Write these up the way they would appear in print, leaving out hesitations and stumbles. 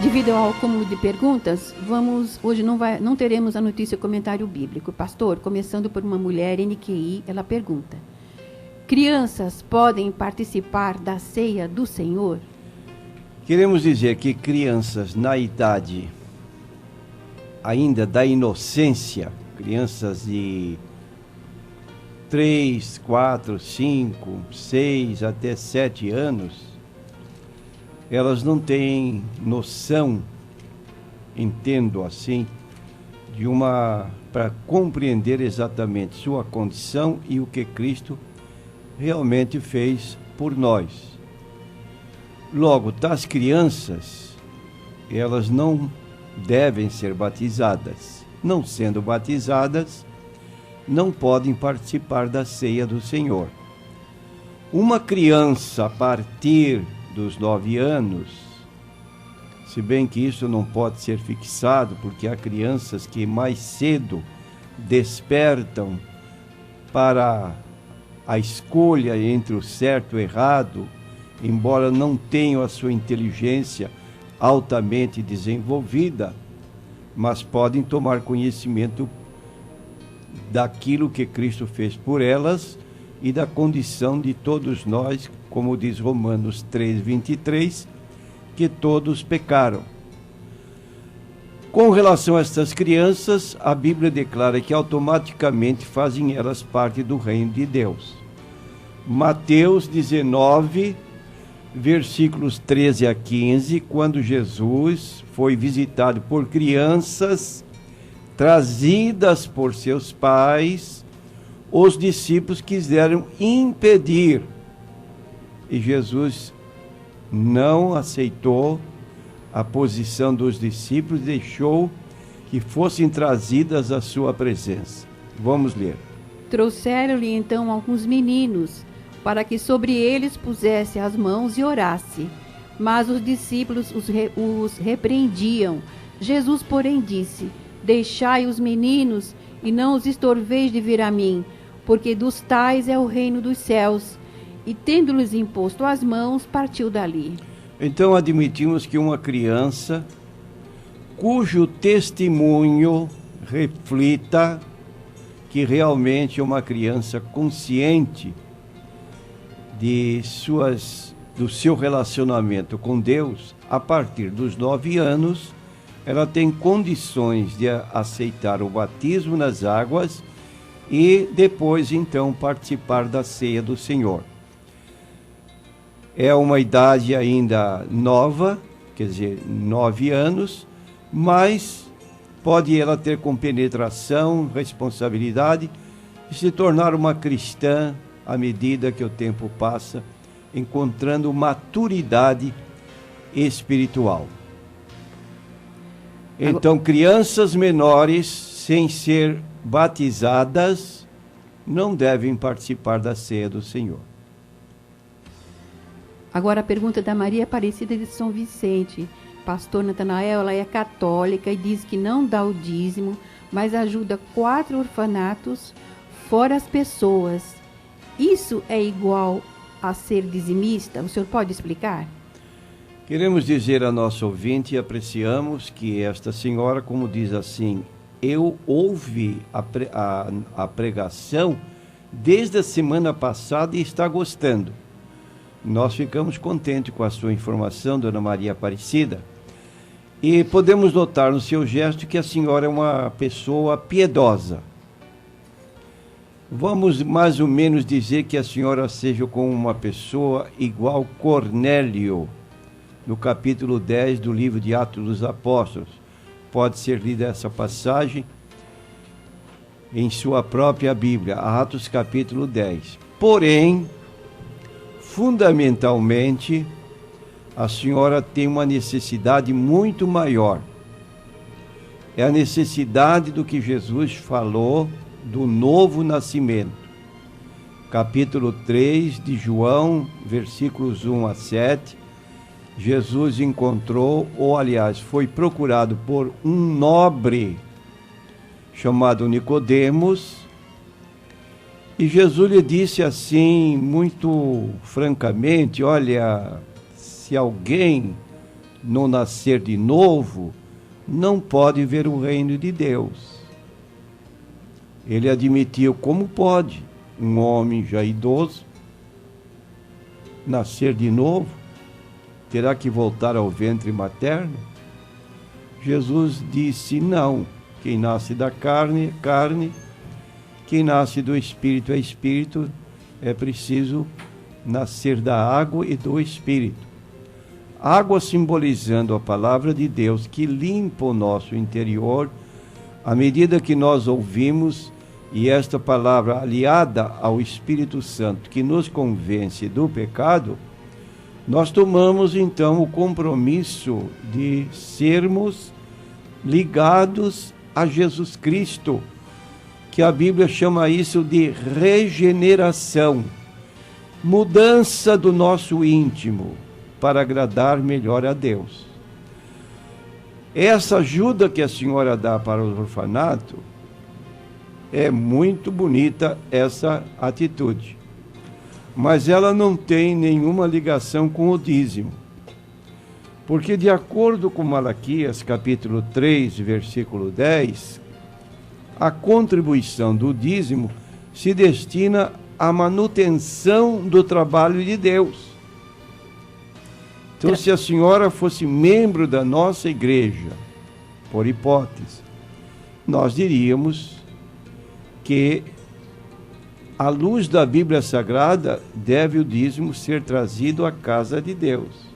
Devido ao acúmulo de perguntas, hoje não teremos a notícia comentário bíblico. Pastor, começando por uma mulher NQI, ela pergunta: crianças podem participar da ceia do Senhor? Queremos dizer que crianças na idade ainda da inocência, crianças de 3, 4, 5, 6 até 7 anos, elas não têm noção, entendo assim, para compreender exatamente sua condição e o que Cristo realmente fez por nós. Logo, tais crianças, elas não devem ser batizadas. Não sendo batizadas, não podem participar da ceia do Senhor. Uma criança a partir dos 9 anos, se bem que isso não pode ser fixado, porque há crianças que mais cedo despertam para a escolha entre o certo e o errado, embora não tenham a sua inteligência altamente desenvolvida, mas podem tomar conhecimento daquilo que Cristo fez por elas e da condição de todos nós, como diz Romanos 3:23, que todos pecaram. Com relação a estas crianças, a Bíblia declara que automaticamente fazem elas parte do reino de Deus. Mateus 19, versículos 13 a 15, quando Jesus foi visitado por crianças trazidas por seus pais, os discípulos quiseram impedir, e Jesus não aceitou a posição dos discípulos, deixou que fossem trazidas à sua presença. Vamos ler. Trouxeram-lhe então alguns meninos, para que sobre eles pusesse as mãos e orasse. Mas os discípulos os repreendiam. Jesus, porém, disse: deixai os meninos e não os estorveis de vir a mim, porque dos tais é o reino dos céus. E tendo-lhes imposto as mãos, partiu dali. Então admitimos que uma criança cujo testemunho reflita que realmente é uma criança consciente do seu relacionamento com Deus, a partir dos 9 anos, ela tem condições de aceitar o batismo nas águas e depois, então, participar da ceia do Senhor. É uma idade ainda nova, quer dizer, 9 anos, mas pode ela ter compenetração, responsabilidade e se tornar uma cristã à medida que o tempo passa, encontrando maturidade espiritual. Então, crianças menores, sem ser batizadas, não devem participar da ceia do Senhor. Agora a pergunta da Maria Aparecida de São Vicente. Pastor Natanael, ela é católica e diz que não dá o dízimo, mas ajuda 4 orfanatos, fora as pessoas. Isso é igual a ser dizimista? O senhor pode explicar? Queremos dizer a nosso ouvinte, e apreciamos que esta senhora, como diz assim, eu ouvi a pregação desde a semana passada e está gostando. Nós ficamos contentes com a sua informação, Dona Maria Aparecida, e podemos notar no seu gesto que a senhora é uma pessoa piedosa. Vamos mais ou menos dizer que a senhora seja como uma pessoa igual Cornélio, no capítulo 10 do livro de Atos dos Apóstolos. Pode ser lida essa passagem em sua própria Bíblia, Atos capítulo 10. Porém, fundamentalmente, a senhora tem uma necessidade muito maior. É a necessidade do que Jesus falou do novo nascimento. Capítulo 3 de João, versículos 1 a 7, Jesus encontrou, ou aliás, foi procurado por um nobre chamado Nicodemos, e Jesus lhe disse assim, muito francamente: olha, se alguém não nascer de novo, não pode ver o reino de Deus. Ele admitiu como pode um homem já idoso nascer de novo, terá que voltar ao ventre materno? Jesus disse não, quem nasce da carne é carne, quem nasce do Espírito é Espírito, é preciso nascer da água e do Espírito. Água simbolizando a palavra de Deus que limpa o nosso interior, à medida que nós ouvimos, e esta palavra aliada ao Espírito Santo que nos convence do pecado, nós tomamos então o compromisso de sermos ligados a Jesus Cristo, que a Bíblia chama isso de regeneração, mudança do nosso íntimo para agradar melhor a Deus. Essa ajuda que a senhora dá para o orfanato, é muito bonita essa atitude, mas ela não tem nenhuma ligação com o dízimo, porque de acordo com Malaquias capítulo 3, versículo 10, a contribuição do dízimo se destina à manutenção do trabalho de Deus. Então, se a senhora fosse membro da nossa igreja, por hipótese, nós diríamos que, à luz da Bíblia Sagrada, deve o dízimo ser trazido à casa de Deus.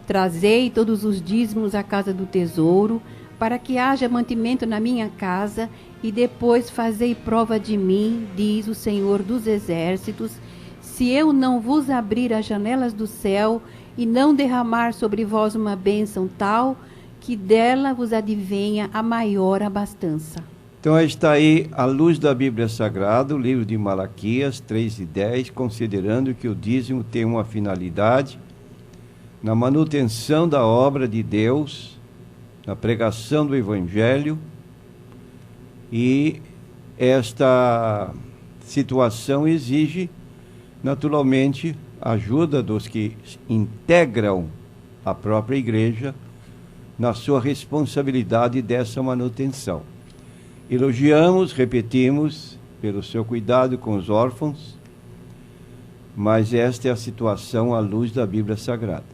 Trazei todos os dízimos à casa do tesouro, para que haja mantimento na minha casa, e depois fazei prova de mim, diz o Senhor dos Exércitos, se eu não vos abrir as janelas do céu e não derramar sobre vós uma bênção tal, que dela vos advenha a maior abastança. Então está aí, à luz da Bíblia Sagrada, o livro de Malaquias 3:10, considerando que o dízimo tem uma finalidade na manutenção da obra de Deus, na pregação do Evangelho, e esta situação exige, naturalmente, a ajuda dos que integram a própria igreja na sua responsabilidade dessa manutenção. Elogiamos, repetimos, pelo seu cuidado com os órfãos, mas esta é a situação à luz da Bíblia Sagrada.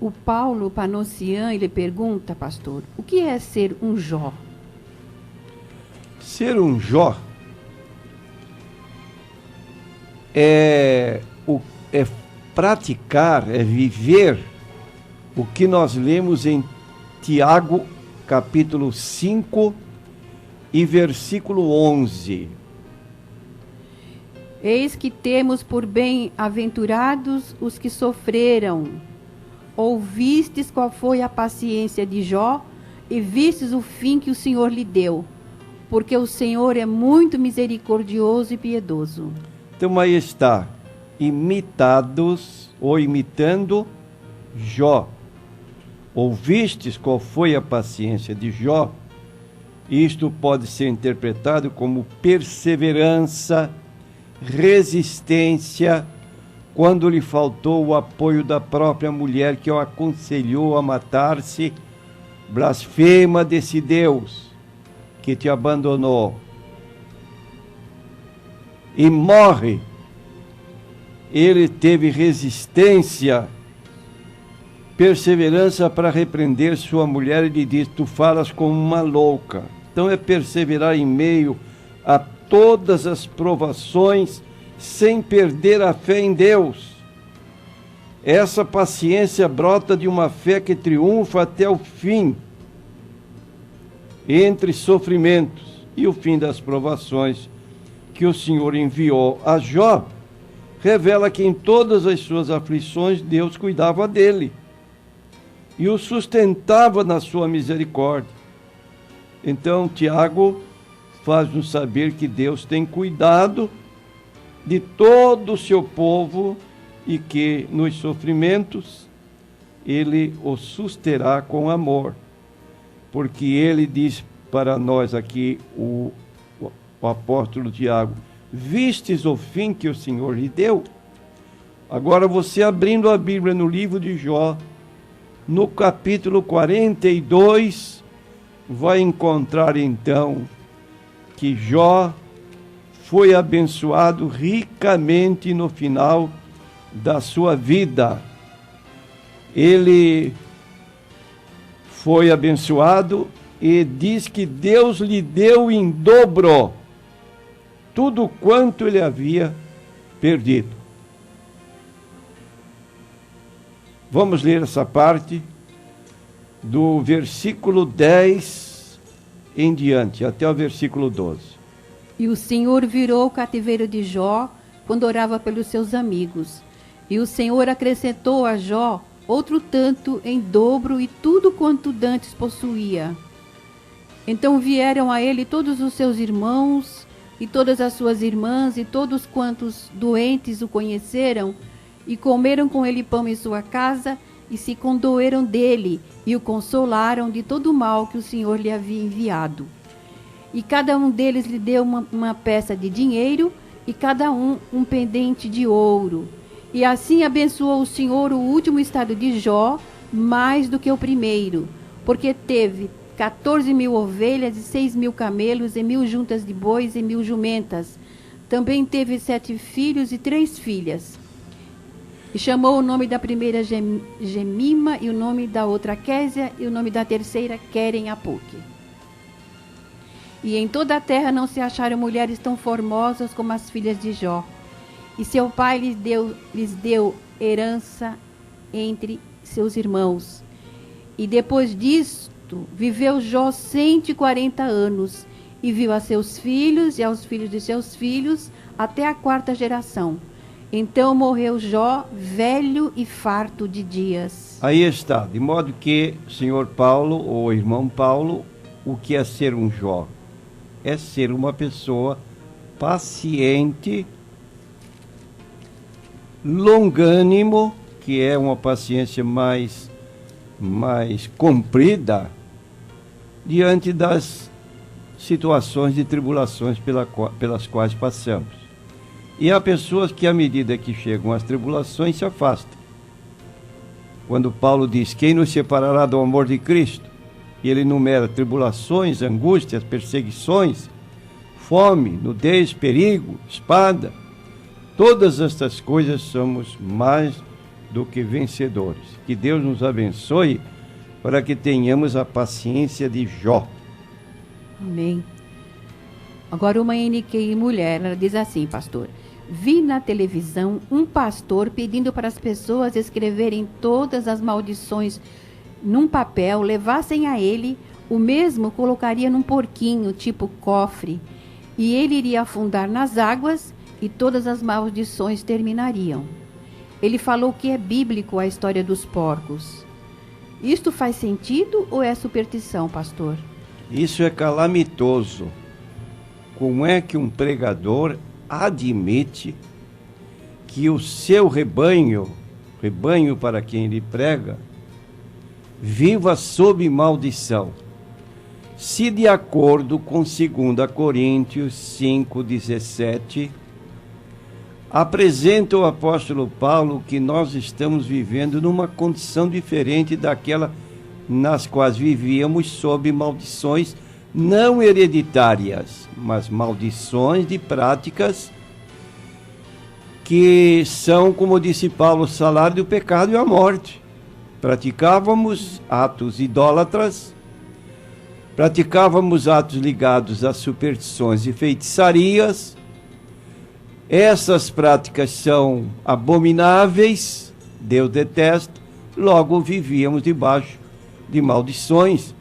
O Paulo Panossian, ele pergunta, pastor, o que é ser um Jó? Ser um Jó é praticar, é viver o que nós lemos em Tiago, capítulo 5 e versículo 11. Eis que temos por bem-aventurados os que sofreram. Ouvistes qual foi a paciência de Jó, e vistes o fim que o Senhor lhe deu, porque o Senhor é muito misericordioso e piedoso. Então aí está, imitados ou imitando Jó. Ouvistes qual foi a paciência de Jó? Isto pode ser interpretado como perseverança, resistência, quando lhe faltou o apoio da própria mulher que o aconselhou a matar-se. Blasfema desse Deus que te abandonou e morre. Ele teve resistência, perseverança para repreender sua mulher, e lhe diz: tu falas como uma louca. Então é perseverar em meio a todas as provações, sem perder a fé em Deus. Essa paciência brota de uma fé que triunfa até o fim, entre sofrimentos e o fim das provações que o Senhor enviou a Jó, revela que em todas as suas aflições Deus cuidava dele e o sustentava na sua misericórdia. Então Tiago faz-nos saber que Deus tem cuidado de todo o seu povo e que nos sofrimentos ele o susterá com amor, porque ele diz para nós aqui, o apóstolo Tiago: vistes o fim que o Senhor lhe deu? Agora você abrindo a Bíblia no livro de Jó, no capítulo 42, vai encontrar então que Jó foi abençoado ricamente no final da sua vida. Ele foi abençoado e diz que Deus lhe deu em dobro tudo quanto ele havia perdido. Vamos ler essa parte do versículo 10 em diante, até o versículo 12. E o Senhor virou o cativeiro de Jó quando orava pelos seus amigos. E o Senhor acrescentou a Jó outro tanto em dobro e tudo quanto dantes possuía. Então vieram a ele todos os seus irmãos e todas as suas irmãs e todos quantos doentes o conheceram e comeram com ele pão em sua casa e se condoeram dele e o consolaram de todo o mal que o Senhor lhe havia enviado. E cada um deles lhe deu uma peça de dinheiro e cada um pendente de ouro. E assim abençoou o Senhor o último estado de Jó mais do que o primeiro, porque teve 14.000 ovelhas e 6.000 camelos e 1.000 juntas de bois e 1.000 jumentas. Também teve 7 filhos e 3 filhas. E chamou o nome da primeira Gemima, e o nome da outra Késia, e o nome da terceira Queren-Apuque. E em toda a terra não se acharam mulheres tão formosas como as filhas de Jó. E seu pai lhes deu herança entre seus irmãos. E depois disto, viveu Jó 140 anos, e viu a seus filhos e aos filhos de seus filhos até a 4ª geração. Então morreu Jó, velho e farto de dias. Aí está, de modo que, senhor Paulo, ou irmão Paulo, o que é ser um Jó? É ser uma pessoa paciente, longânimo, que é uma paciência mais comprida, diante das situações de tribulações pelas quais passamos. E há pessoas que, à medida que chegam às tribulações, se afastam. Quando Paulo diz, quem nos separará do amor de Cristo? E ele enumera tribulações, angústias, perseguições, fome, nudez, perigo, espada. Todas estas coisas somos mais do que vencedores. Que Deus nos abençoe para que tenhamos a paciência de Jó. Amém. Agora uma NQI mulher, ela diz assim, pastor: vi na televisão um pastor pedindo para as pessoas escreverem todas as maldições num papel, levassem a ele, o mesmo colocaria num porquinho, tipo cofre, e ele iria afundar nas águas e todas as maldições terminariam. Ele falou que é bíblico a história dos porcos. Isto faz sentido ou é superstição, pastor? Isso é calamitoso. Como é que um pregador admite que o seu rebanho para quem ele prega, viva sob maldição? Se de acordo com 2 Coríntios 5,17, apresenta o apóstolo Paulo que nós estamos vivendo numa condição diferente daquela nas quais vivíamos sob maldições não hereditárias, mas maldições de práticas que são, como disse Paulo, o salário do pecado e a morte. Praticávamos atos idólatras, praticávamos atos ligados a superstições e feitiçarias. Essas práticas são abomináveis, Deus detesta, logo vivíamos debaixo de maldições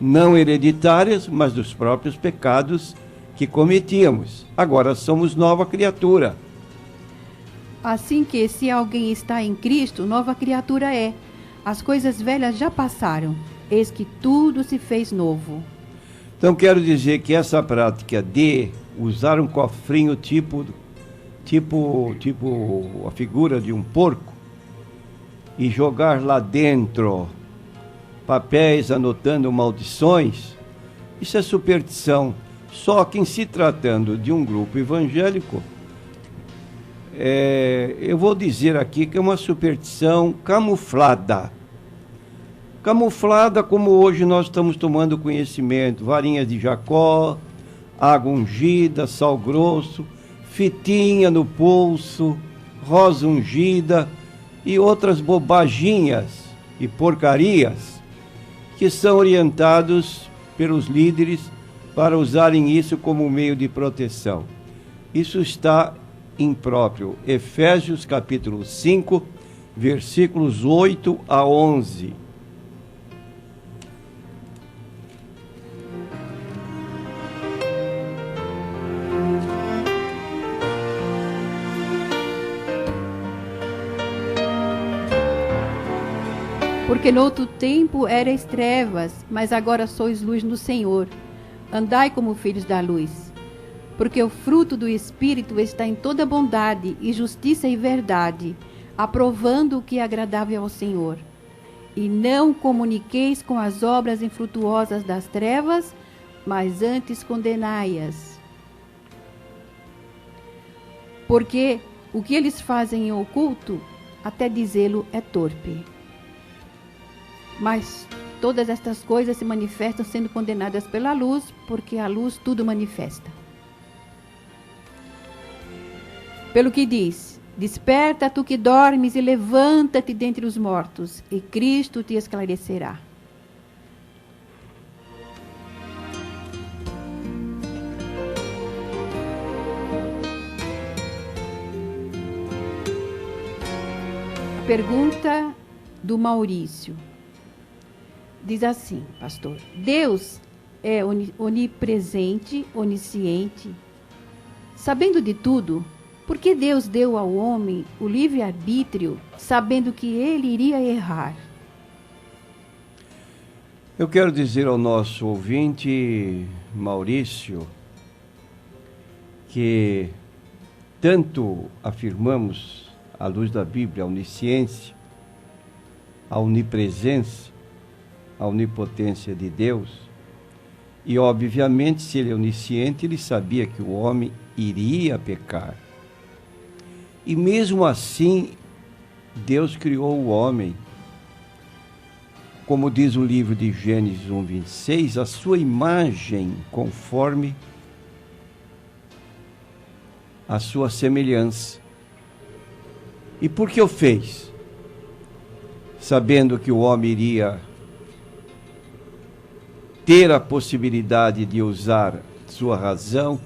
não hereditárias, mas dos próprios pecados que cometíamos. Agora somos nova criatura. Assim que, se alguém está em Cristo, nova criatura é. As coisas velhas já passaram, eis que tudo se fez novo. Então quero dizer que essa prática de usar um cofrinho tipo a figura de um porco e jogar lá dentro papéis anotando maldições, isso é superstição. Só que em se tratando de um grupo evangélico, eu vou dizer aqui que é uma superstição camuflada. Camuflada como hoje nós estamos tomando conhecimento. Varinhas de Jacó, água ungida, sal grosso, fitinha no pulso, rosa ungida e outras bobaginhas e porcarias que são orientados pelos líderes para usarem isso como meio de proteção. Isso está impróprio. Efésios capítulo 5, versículos 8 a 11. Porque noutro tempo erais trevas, mas agora sois luz no Senhor. Andai como filhos da luz. Porque o fruto do Espírito está em toda bondade e justiça e verdade, aprovando o que é agradável ao Senhor. E não comuniqueis com as obras infrutuosas das trevas, mas antes condenai-as. Porque o que eles fazem em oculto, até dizê-lo é torpe. Mas todas estas coisas se manifestam sendo condenadas pela luz, porque a luz tudo manifesta. Pelo que diz: desperta tu que dormes e levanta-te dentre os mortos, e Cristo te esclarecerá. A pergunta do Maurício. Diz assim, pastor: Deus é onipresente, onisciente. Sabendo de tudo, por que Deus deu ao homem o livre-arbítrio, sabendo que ele iria errar? Eu quero dizer ao nosso ouvinte, Maurício, que tanto afirmamos, à luz da Bíblia, a onisciência, a onipresença, a onipotência de Deus, e obviamente, se ele é onisciente, ele sabia que o homem iria pecar. E mesmo assim, Deus criou o homem, como diz o livro de Gênesis 1:26, a sua imagem conforme a sua semelhança. E por que o fez? Sabendo que o homem iria ter a possibilidade de usar sua razão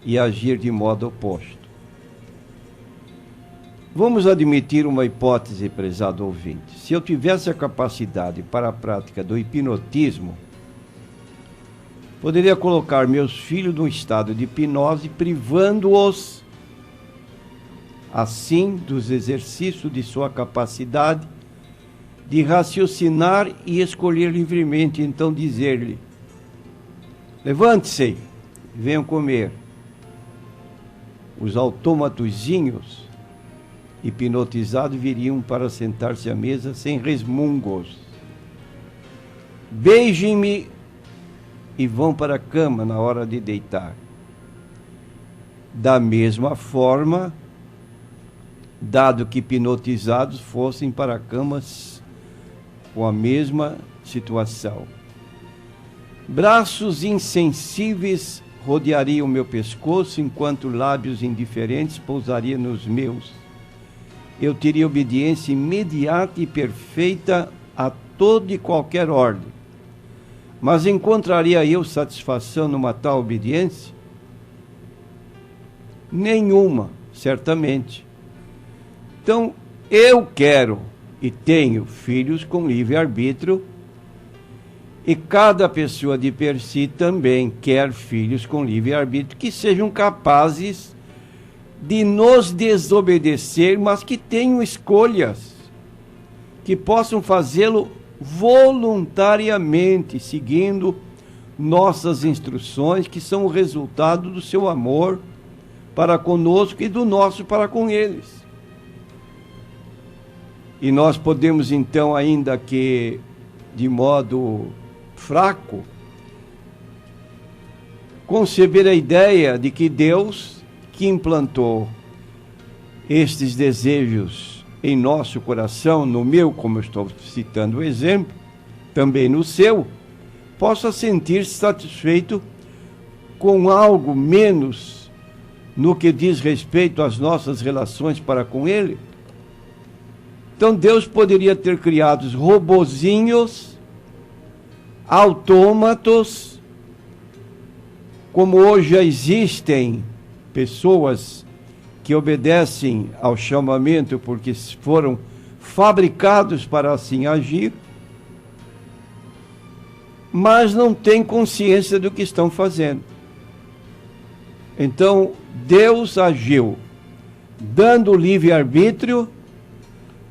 e agir de modo oposto. Vamos admitir uma hipótese, prezado ouvinte. Se eu tivesse a capacidade para a prática do hipnotismo, poderia colocar meus filhos num estado de hipnose, privando-os, assim, dos exercícios de sua capacidade de raciocinar e escolher livremente. Então dizer-lhe: levante-se, venham comer. Os autômatozinhos hipnotizados viriam para sentar-se à mesa sem resmungos. Beijem-me e vão para a cama na hora de deitar. Da mesma forma, dado que hipnotizados fossem para camas com a mesma situação. Braços insensíveis rodeariam meu pescoço, enquanto lábios indiferentes pousariam nos meus. Eu teria obediência imediata e perfeita a toda e qualquer ordem. Mas encontraria eu satisfação numa tal obediência? Nenhuma, certamente. Então, eu quero e tenho filhos com livre-arbítrio, e cada pessoa de per si também quer filhos com livre-arbítrio que sejam capazes de nos desobedecer, mas que tenham escolhas, que possam fazê-lo voluntariamente, seguindo nossas instruções, que são o resultado do seu amor para conosco e do nosso para com eles. E nós podemos então, ainda que de modo fraco, conceber a ideia de que Deus, que implantou estes desejos em nosso coração, no meu, como eu estou citando o exemplo, também no seu, possa sentir-se satisfeito com algo menos no que diz respeito às nossas relações para com Ele. Então Deus poderia ter criado robozinhos, autômatos, como hoje já existem pessoas que obedecem ao chamamento porque foram fabricados para assim agir, mas não têm consciência do que estão fazendo. Então, Deus agiu, dando livre-arbítrio,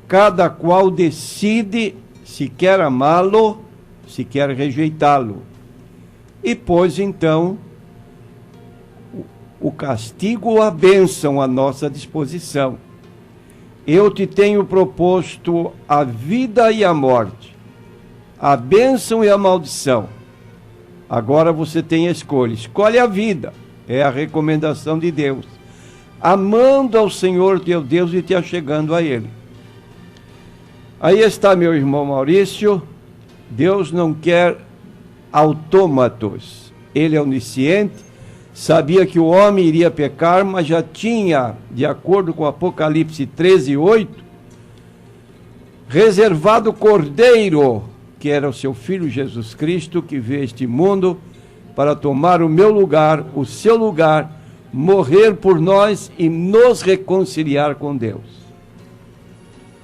cada qual decide se quer amá-lo, se quer rejeitá-lo. E pôs, então, o castigo ou a bênção à nossa disposição. Eu te tenho proposto a vida e a morte, a bênção e a maldição. Agora você tem a escolha. Escolhe a vida. É a recomendação de Deus. Amando ao Senhor teu Deus e te achegando a Ele. Aí está, meu irmão Maurício. Deus não quer autômatos. Ele é onisciente. Sabia que o homem iria pecar, mas já tinha, de acordo com Apocalipse 13:8, reservado o Cordeiro, que era o seu Filho Jesus Cristo, que veio a este mundo para tomar o meu lugar, o seu lugar, morrer por nós e nos reconciliar com Deus.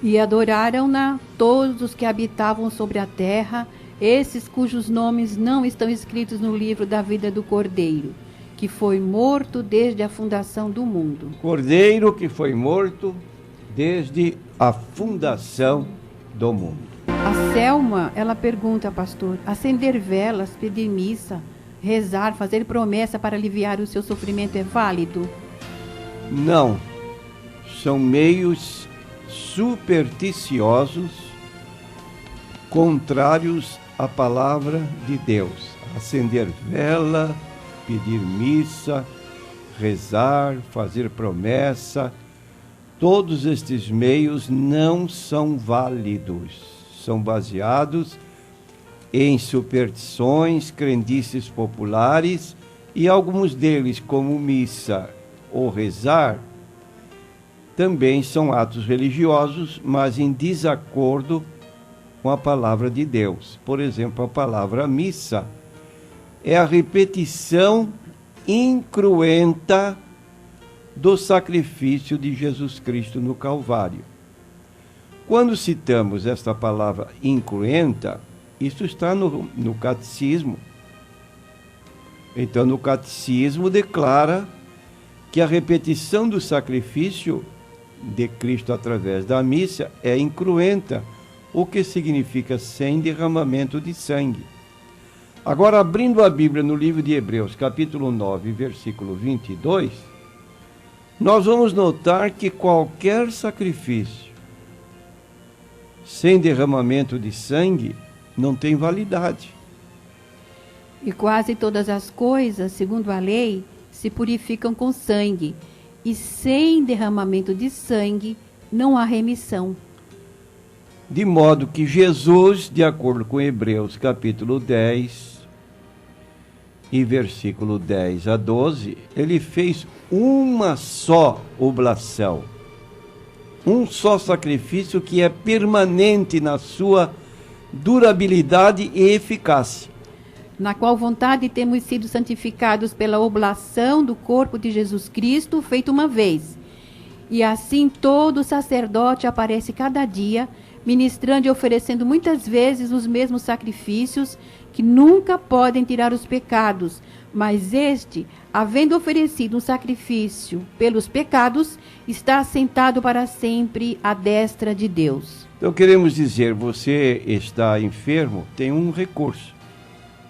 E adoraram-na todos os que habitavam sobre a terra, esses cujos nomes não estão escritos no livro da vida do Cordeiro, que foi morto desde a fundação do mundo. Cordeiro que foi morto desde a fundação do mundo. A Selma, ela pergunta, pastor, acender velas, pedir missa, rezar, fazer promessa para aliviar o seu sofrimento é válido? Não. São meios supersticiosos, contrários à palavra de Deus. Acender vela, pedir missa, rezar, fazer promessa, todos estes meios não são válidos. São baseados em superstições, crendices populares, e alguns deles, como missa ou rezar, também são atos religiosos, mas em desacordo com a palavra de Deus. Por exemplo, a palavra missa é a repetição incruenta do sacrifício de Jesus Cristo no Calvário. Quando citamos esta palavra incruenta, isso está no catecismo. Então, no catecismo declara que a repetição do sacrifício de Cristo através da missa é incruenta, o que significa sem derramamento de sangue. Agora, abrindo a Bíblia no livro de Hebreus, capítulo 9, versículo 22, nós vamos notar que qualquer sacrifício sem derramamento de sangue não tem validade. E quase todas as coisas, segundo a lei, se purificam com sangue, e sem derramamento de sangue não há remissão. De modo que Jesus, de acordo com Hebreus capítulo 10 e versículo 10 a 12, ele fez uma só oblação, um só sacrifício que é permanente na sua durabilidade e eficácia. Na qual vontade temos sido santificados pela oblação do corpo de Jesus Cristo, feito uma vez. E assim todo sacerdote aparece cada dia, ministrando e oferecendo muitas vezes os mesmos sacrifícios, que nunca podem tirar os pecados, mas este, havendo oferecido um sacrifício pelos pecados, está assentado para sempre à destra de Deus. Então queremos dizer, você está enfermo, tem um recurso.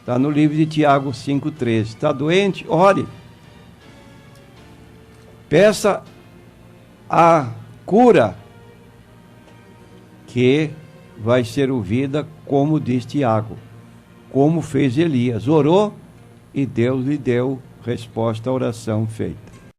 Está no livro de Tiago 5,13. Está doente? Ore. Peça a cura, que vai ser ouvida, como diz Tiago, como fez Elias. Orou e Deus lhe deu resposta à oração feita.